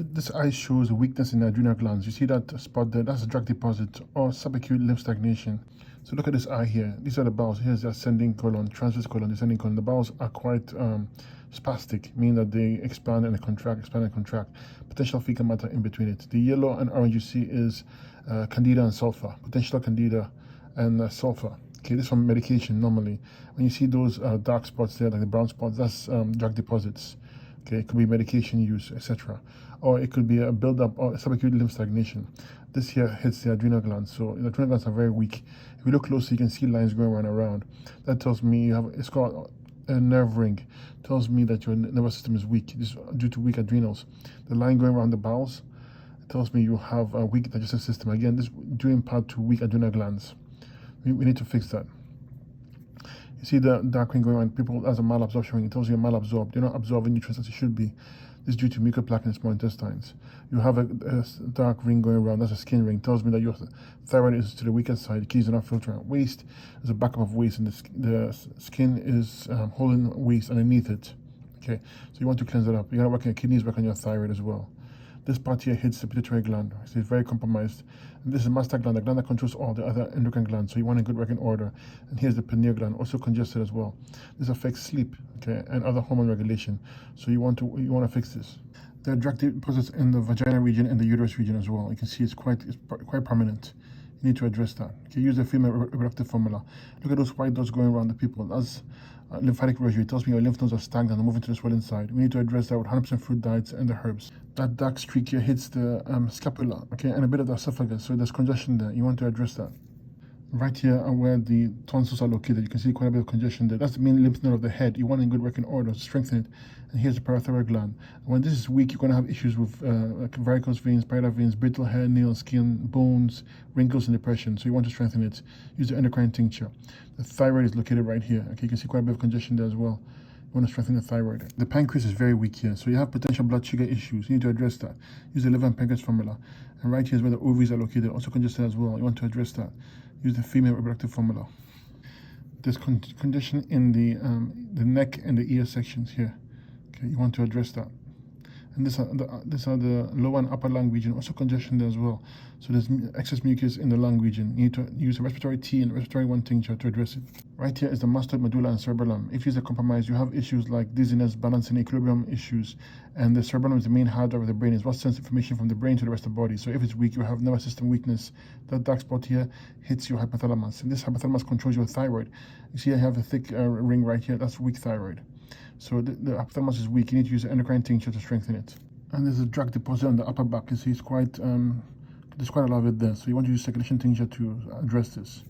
This eye shows a weakness in the adrenal glands. You see that spot there? That's a drug deposit or subacute lymph stagnation. So look at this eye here. These are the bowels. Here's the ascending colon, transverse colon, descending colon. The bowels are quite spastic, meaning that they expand and they contract, expand and contract. Potential fecal matter in between it. The yellow and orange you see is candida and sulfur. Potential candida and sulfur. Okay, this is from medication normally. When you see those dark spots there, like the brown spots, that's drug deposits. Okay, it could be medication use, etc. Or it could be a buildup or subacute lymph stagnation. This here hits the adrenal glands. So the adrenal glands are very weak. If you look closely, you can see lines going around. That tells me you have, it's called a nerve ring. It tells me that your nervous system is weak. This is due to weak adrenals. The line going around the bowels, it tells me you have a weak digestive system. Again, this is due in part to weak adrenal glands. We need to fix that. You see the dark ring going on, people as a malabsorption ring. It tells you you're malabsorbed. You're not absorbing nutrients as you should be. This is due to mucoplaque in the small intestines. You have a dark ring going around, that's a skin ring. It tells me that your thyroid is to the weaker side. The kidneys are not filtering. Waste is a backup of waste, and the skin is holding waste underneath it. Okay, so you want to cleanse it up. You gotta work on your kidneys, work on your thyroid as well. This part here hits the pituitary gland, so it's very compromised. And this is master gland, the gland that controls all the other endocrine glands, so you want a good working order. And here's the pineal gland, also congested as well. This affects sleep, okay, and other hormone regulation. So you want to fix this. There are drug deposits in the vagina region and the uterus region as well. You can see it's quite prominent. You need to address that. Okay, use the female reproductive formula. Look at those white dots going around the people. That's lymphatic residue. It tells me your lymph nodes are stagnant and moving to the swelling side. We need to address that with 100% fruit diets and the herbs. That dark streak here hits the scapula, okay, and a bit of the esophagus. So there's congestion there. You want to address that. Right here where the tonsils are located, you can see quite a bit of congestion there. That's the main lymph node of the head. You want in good working order to strengthen it. And here's the parathyroid gland. When this is weak, you're going to have issues with like varicose veins, parietal veins, brittle hair, nails, skin, bones, wrinkles, and depression. So you want to strengthen it. Use the endocrine tincture. The thyroid is located right here. Okay, you can see quite a bit of congestion there as well. You want to strengthen the thyroid. The pancreas is very weak here, so you have potential blood sugar issues. You need to address that. Use the liver and pancreas formula. And right here is where the ovaries are located, also congested as well. You want to address that. Use the female reproductive formula. There's condition in the neck and the ear sections here. Okay, you want to address that. And these are the lower and upper lung region, also congestion there as well. So there's excess mucus in the lung region. You need to use a respiratory T and respiratory 1 tincture to address it. Right here is the mastoid medulla and cerebellum. If these are compromised, you have issues like dizziness, balance, and equilibrium issues. And the cerebellum is the main hard drive of the brain. It's what sends information from the brain to the rest of the body. So if it's weak, you have nervous system weakness. That dark spot here hits your hypothalamus. And this hypothalamus controls your thyroid. You see I have a thick ring right here. That's weak thyroid. So the hypothalamus is weak. You need to use an endocrine tincture to strengthen it. And there's a drug deposit on the upper back. You see it's quite, there's quite a lot of it there. So you want to use circulation tincture to address this.